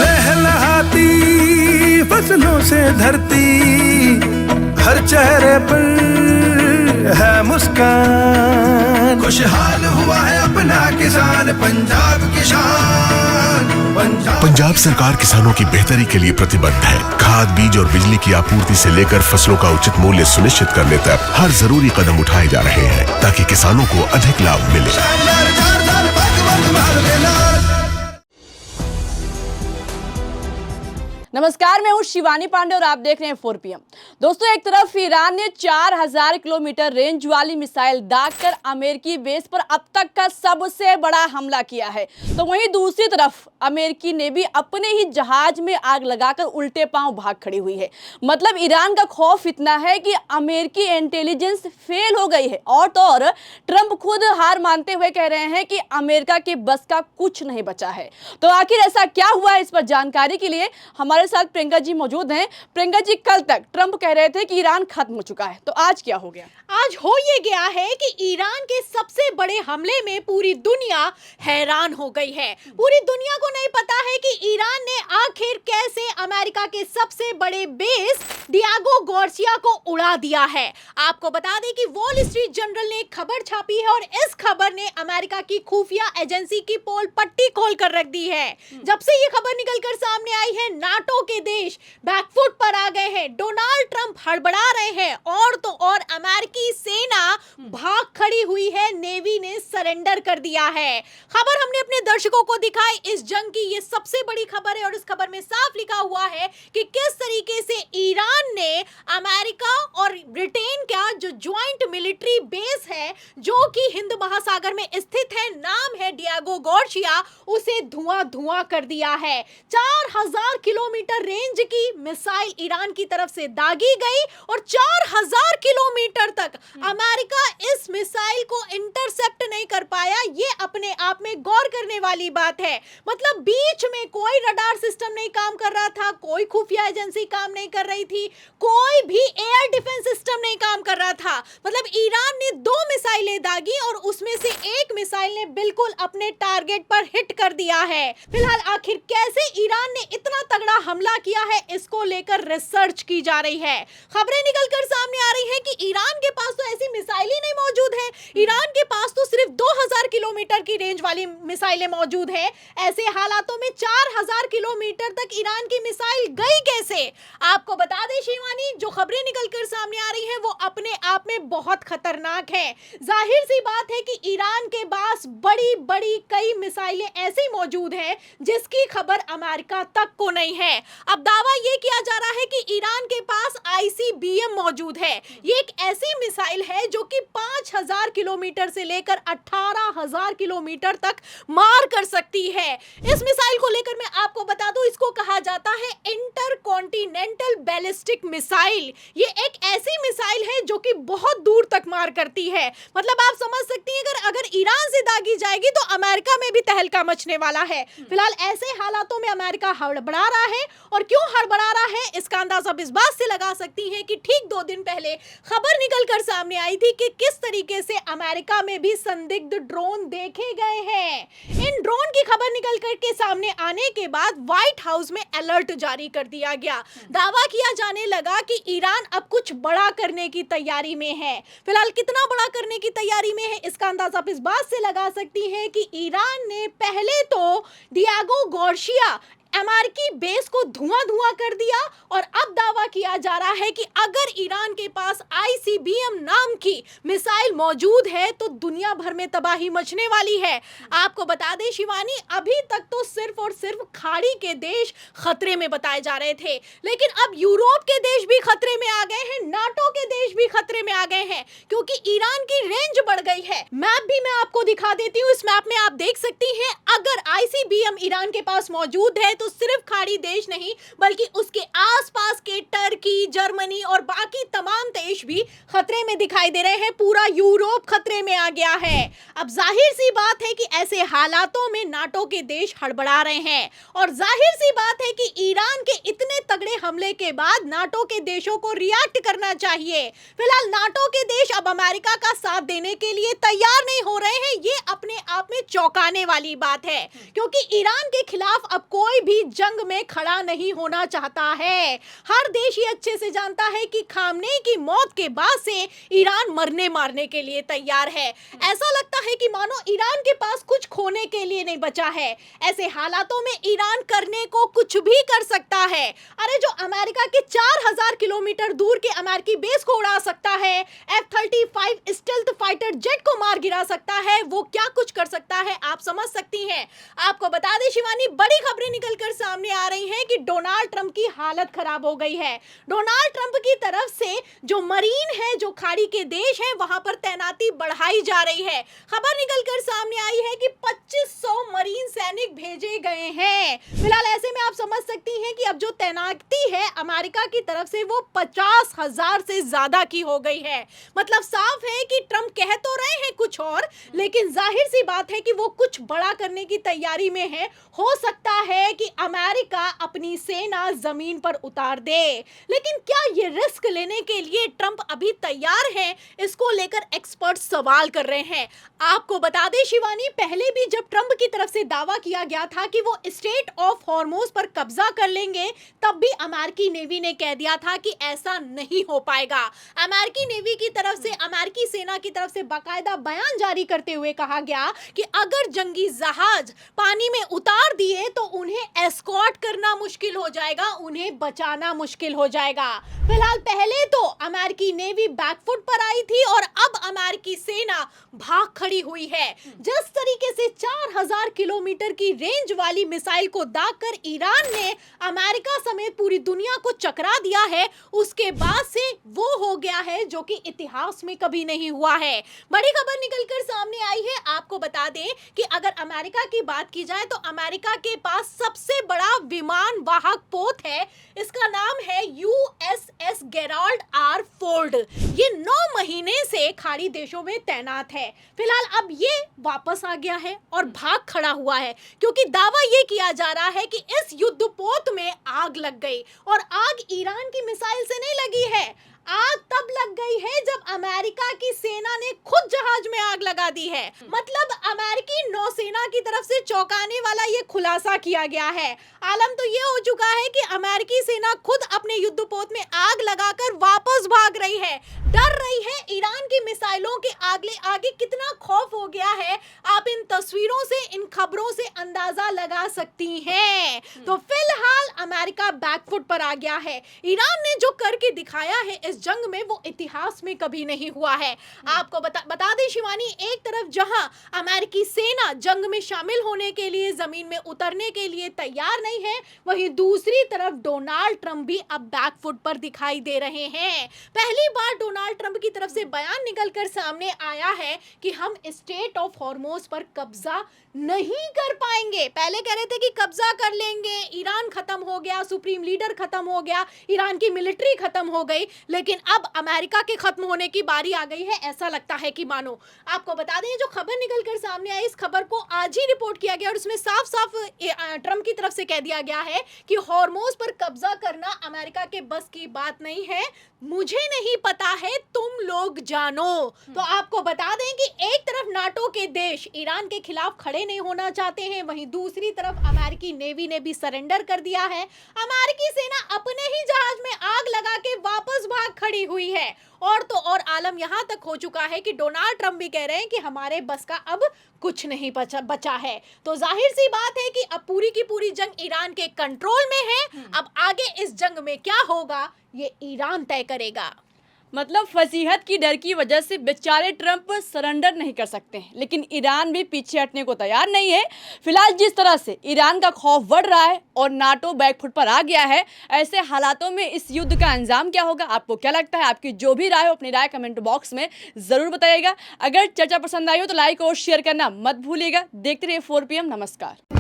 लहलहाती फसलों से धरती, हर चेहरे पर है मुस्कान, खुशहाल हुआ है अपना किसान, पंजाब किसान। पंजाब सरकार किसानों की बेहतरी के लिए प्रतिबद्ध है। खाद, बीज और बिजली की आपूर्ति से लेकर फसलों का उचित मूल्य सुनिश्चित करने तक हर जरूरी कदम उठाए जा रहे हैं ताकि किसानों को अधिक लाभ मिले। नमस्कार, मैं हूं शिवानी पांडे और आप देख रहे हैं 4 PM। दोस्तों, एक तरफ ईरान ने 4000 किलोमीटर रेंज वाली मिसाइल दागकर अमेरिकी बेस पर अब तक का सबसे बड़ा हमला किया है, तो वहीं दूसरी तरफ अमेरिकी ने भी अपने ही जहाज में आग लगाकर उल्टे पांव भाग खड़ी हुई है। मतलब ईरान का खौफ इतना है कि अमेरिकी इंटेलिजेंस फेल हो गई है, और तो और ट्रंप खुद हार मानते हुए कह रहे हैं कि अमेरिका के बस का कुछ नहीं बचा है। तो आखिर ऐसा क्या हुआ है, इस पर जानकारी के लिए हमारे साथ प्रियंका जी मौजूद हैं। प्रियंका जी, कल तक ट्रंप कह रहे थे कि ईरान खत्म हो चुका है, तो आज क्या हो गया? आज हो ये गया है कि ईरान के सबसे बड़े हमले में पूरी दुनिया हैरान हो गई है। पूरी दुनिया को नहीं पता है कि ईरान ने आखिर कैसे अमेरिका के सबसे बड़े बेस डियागो गार्सिया को उड़ा दिया है। आपको बता दें कि वॉल स्ट्रीट जर्नल ने एक खबर छापी है और इस खबर ने अमेरिका की खुफिया एजेंसी की पोल पट्टी खोल कर रख दी है। जब से ये खबर निकलकर सामने आई है, नाटो के देश बैकफुट पर आ गए हैं। डोनाल्ड ट्रंप हड़बड़ा रहे हैं और तो और अमेरिकी सेना भाग खड़ी हुई है। नेवी ने सरेंडर कर दिया है। खबर हमने अपने दर्शकों को दिखाई। इस जंग की ये सबसे बड़ी खबर है और इस खबर में साफ लिखा हुआ है कि किस तरीके से ईरान ने अमेरिका और ब्रिटेन का जो ज्वाइंट मिलिट्री बेस है, जो कि हिंद महासागर में स्थित है, नाम है डियागो गार्सिया, उसे धुआं धुआं कर दिया है। 4000 किलोमीटर रेंज की मिसाइल ईरान की तरफ से दागी गई और 4000 किलोमीटर तक अमेरिका इस मिसाइल को इंटरसेप्ट नहीं कर पाया। ये अपने आप में गौर करने वाली बात है। मतलब बीच में कोई रडार सिस्टम नहीं काम कर रहा था, कोई खुफिया एजेंसी काम नहीं कर रही थी, कोई भी एयर डिफेंस सिस्टम नहीं काम कर रहा था। मतलब ईरान ने 2 मिसाइलें दागी और उसमें से एक मिसाइल ने बिल्कुल अपने टारगेट पर हिट कर दिया है। फिलहाल आखिर कैसे ईरान ने इतना तगड़ा हमला किया है, इसको लेकर रिसर्च की जा रही है। खबरें निकलकर सामने आ रही है कि ईरान के पास तो ऐसी मिसाइल ही नहीं मौजूद है। ईरान के पास तो सिर्फ 2000 किलोमीटर की रेंज वाली मिसाइलें मौजूद है। ऐसे हालातों में 4000 किलोमीटर तक ईरान की मिसाइल गई कैसे? आपको बता दें शिवानी, जो खबरें निकलकर सामने आ रही हैं वो अपने आप में बहुत खतरनाक है। जाहिर सी बात है कि ईरान के पास बड़ी बड़ी कई मिसाइलें ऐसी मौजूद हैं जिसकी खबर अमेरिका तक को नहीं है। अब दावा यह किया जा रहा है कि ईरान के पास ICBM मौजूद है। ये एक ऐसी मिसाइल है जो कि 5000 किलोमीटर से लेकर 18000 किलोमीटर तक मार कर सकती है। इस मिसाइल को लेकर मैं आपको बता दूं, इसको कहा जाता है इंटरकॉन्टिनेंटल बैलिस्टिक मिसाइल। ये एक ऐसी मिसाइल है जो कि बहुत दूर तक मार करती है। मतलब आप समझ सकती हैं, अगर ईरान से दागी जाएगी तो अमेरिका में भी तहलका मचने वाला है। फिलहाल ऐसे हालातों में अमेरिका हड़बड़ा रहा है, और क्यों हड़बड़ा रहा है इसका अंदाजा इस बात से लगा सकती हैं कि ठीक 2 दिन पहले खबर निकलकर सामने आई थी कि किस तरीके से अमेरिका में भी संदिग्ध ड्रोन देखे गए हैं। इन ड्रोन की खबर निकलकर के सामने आने के बाद व्हाइट हाउस में अलर्ट जारी कर दिया गया। दावा किया जाने लगा कि ईरान अब कुछ बड़ा करने की तैयारी में है। फिलहाल कितना बड़ा करने की तैयारी में है इसका अंदाजा इस बात से लगा सकती है कि ईरान ने पहले तो डियागो गार्सिया अमेरिकी बेस को धुआं धुआं कर दिया, और अब दावा किया जा रहा है कि अगर ईरान के पास ICBM नाम की मिसाइल मौजूद है तो दुनिया भर में तबाही मचने वाली है। आपको बता दें शिवानी, अभी तक तो सिर्फ और सिर्फ खाड़ी के देश खतरे में बताए जा रहे थे, लेकिन अब यूरोप के देश भी खतरे में आ गए हैं, नाटो के देश भी खतरे में आ गए हैं, क्योंकि ईरान की रेंज बढ़ गई है। मैप भी मैं आपको दिखा देती हूँ। इस मैप में आप देख सकती हैं, अगर ICBM ईरान के पास मौजूद है तो सिर्फ खाड़ी देश नहीं बल्कि उसके आसपास के टर्की, जर्मनी और बाकी तमाम देश भी खतरे में दिखाई दे रहे हैं। पूरा यूरोप खतरे में आ गया है। अब जाहिर सी बात है कि ऐसे हालातों में नाटो के देश हड़बड़ा रहे हैं और जाहिर सी बात है कि ईरान के इतने तगड़े हमले के बाद नाटो के देशों को रिएक्ट करना चाहिए। फिलहाल नाटो के देश अब अमेरिका का साथ देने के लिए तैयार नहीं हो रहे हैं। ये अपने आप में चौंकाने वाली बात है क्योंकि ईरान के खिलाफ अब कोई भी जंग में खड़ा नहीं होना चाहता है। हर देश ये अच्छे से जानता है कि खामनेई की मौत के बाद से ईरान मरने मारने के लिए तैयार है। ऐसा लगता है कि मानो ईरान के पास कुछ खोने के लिए नहीं बचा है। ऐसे हालातों में ईरान करने को कुछ भी कर सकता है। अरे जो अमेरिका के 4000 किलोमीटर दूर के अमेरिकी बेस को उड़ा सकता है, F-35 स्टेल्थ फाइटर जेट को मार गिरा सकता है, वो क्या कुछ कर सकता है आप समझ सकती हैं। आपको बता दें शिवानी, बड़ी खबरें निकलकर सामने आ रही हैं कि डोनाल्ड ट्रंप की हालत खराब हो गई है। डोनाल्ड ट्रंप की तरफ से जो मरीन है, जो खाड़ी के देश हैं, वहां पर तैनाती बढ़ाई जा रही है। खबर निकलकर सामने आई है कि 2500 मरीन सैनिक भेजे गए हैं। फिलहाल ऐसे में आप समझ सकती हैं कि अब जो तैनाती है अमेरिका की तरफ से वो 50,000 से ज्यादा की हो गई है। मतलब साफ है कि ट्रंप कह तो रहे हैं कुछ और, लेकिन जाहिर सी बात है कि वो कुछ बड़ा करने की तैयारी में है। हो सकता है कि अमेरिका अपनी सेना जमीन पर उतार दे, लेकिन क्या ये रिस्क लेने के लिए ट्रंप अभी तैयार हैं? इसको लेकर एक्सपर्ट सवाल कर रहे हैं। आपको बता दें शिवानी, पहले भी जब ट्रंप की तरफ से दावा किया गया था कि वो स्ट्रेट ऑफ हॉर्मुज पर कब्जा कर लेंगे, तब भी अमेरिकी नेवी ने कह दिया था कि ऐसा नहीं हो पाएगा। अमेरिकी नेवी की तरफ से, अमेरिकी सेना की तरफ से बाकायदा बयान जारी करते हुए कहा गया कि अगर जंगी जहाज पानी में उतार दिए तो उन्हें एस्कॉर्ट करना मुश्किल हो जाएगा, उन्हें बचाना मुश्किल हो जाएगा। फिलहाल पहले तो अमेरिकी नेवी बैकफुट पर आई थी और अब अमेरिकी सेना भाग खड़ी हुई है। जिस तरीके से 4000 किलोमीटर की रेंज वाली मिसाइल को दागकर ईरान ने अमेरिका समेत पूरी दुनिया को चकरा दिया है, उसके बाद से वो हो गया है जो कि इतिहास में कभी नहीं हुआ है। बड़ी खबर निकलकर सामने आई है। आपको बता दें कि अगर अमेरिका की बात की जाए तो अमेरिका के पास सबसे बड़ा विमान वाहक पोत है। इसका नाम है USS गेराल्ड आर फोर्ड। ये 9 महीने से खाड़ी देशों में तैनात है। फिलहाल अब ये वापस आ गया है और भाग खड़ा हुआ है क्योंकि दावा ये किया जा रहा है कि इस युद्धपोत में आग लग गई और आग ईरान की मिसाइल से नहीं लगी है। आग तब लग गई है जब अमेरिका की सेना ने खुद जहाज में आग लगा दी है। मतलब अमेरिकी नौसेना की तरफ से चौंकाने वाला ये खुलासा किया गया है। आलम तो ये हो चुका है कि अमेरिकी सेना खुद अपने युद्धपोत में आग लगाकर वापस भाग रही है, डर रही है। ईरान की मिसाइलों के आगे कितना खौफ हो गया है, आप इन तस्वीरों से, इन खबरों से अंदाजा लगा सकती हैं। तो फिलहाल अमेरिका बैकफुट पर आ गया है। ईरान ने जो करके दिखाया है इस जंग में, वो इतिहास में कभी नहीं हुआ है। आपको बता दें शिवानी, एक तरफ जहां अमेरिकी सेना जंग में शामिल होने के लिए, जमीन में उतरने के लिए तैयार नहीं है, वहीं दूसरी तरफ डोनाल्ड ट्रंप भी अब बैकफुट पर दिखाई दे रहे हैं। पहली बार डोनाल्ड ट्रंप की तरफ से बयान निकलकर सामने आया है कि हम स्ट्रेट ऑफ हॉर्मुज पर कब्जा नहीं कर पाएंगे। पहले कह रहे थे कि कब्जा कर लेंगे, ईरान खत्म हो गया, सुप्रीम लीडर खत्म हो गया, ईरान की मिलिट्री खत्म हो गई, लेकिन अब अमेरिका के खत्म होने की बारी आ गई है। ऐसा लगता है कि मानो। आपको बता दें, जो खबर निकलकर सामने आई, इस खबर को आज ही रिपोर्ट किया गया और उसमें साफ साफ ट्रंप की तरफ से कह दिया गया है कि हॉर्मुज पर कब्जा करना अमेरिका के बस की बात नहीं है। मुझे नहीं पता है, तुम लोग जानो। तो आपको बता दें कि एक तरफ नाटो के देश ईरान के खिलाफ खड़े नहीं होना चाहते हैं, वहीं दूसरी तरफ अमेरिकी नेवी ने भी सरेंडर कर दिया है। अमेरिकी सेना अपने ही जहाज में आग लगा के वापस भाग खड़ी हुई है। और तो और आलम यहां तक हो चुका है कि डोनाल्ड ट्रंप भी कह रहे हैं कि हमारे बस का अब कुछ नहीं बचा है। तो जाहिर सी बात है कि अब पूरी की पूरी जंग ईरान के कंट्रोल में है। अब आगे इस जंग में क्या होगा ये ईरान तय करेगा। मतलब फसीहत की डर की वजह से बेचारे ट्रंप सरेंडर नहीं कर सकते हैं, लेकिन ईरान भी पीछे हटने को तैयार नहीं है। फिलहाल जिस तरह से ईरान का खौफ बढ़ रहा है और नाटो बैकफुट पर आ गया है, ऐसे हालातों में इस युद्ध का अंजाम क्या होगा, आपको क्या लगता है? आपकी जो भी राय हो अपनी राय कमेंट बॉक्स में ज़रूर बताइएगा। अगर चर्चा पसंद आई हो तो लाइक और शेयर करना मत भूलिएगा। देखते रहिए 4 PM। नमस्कार।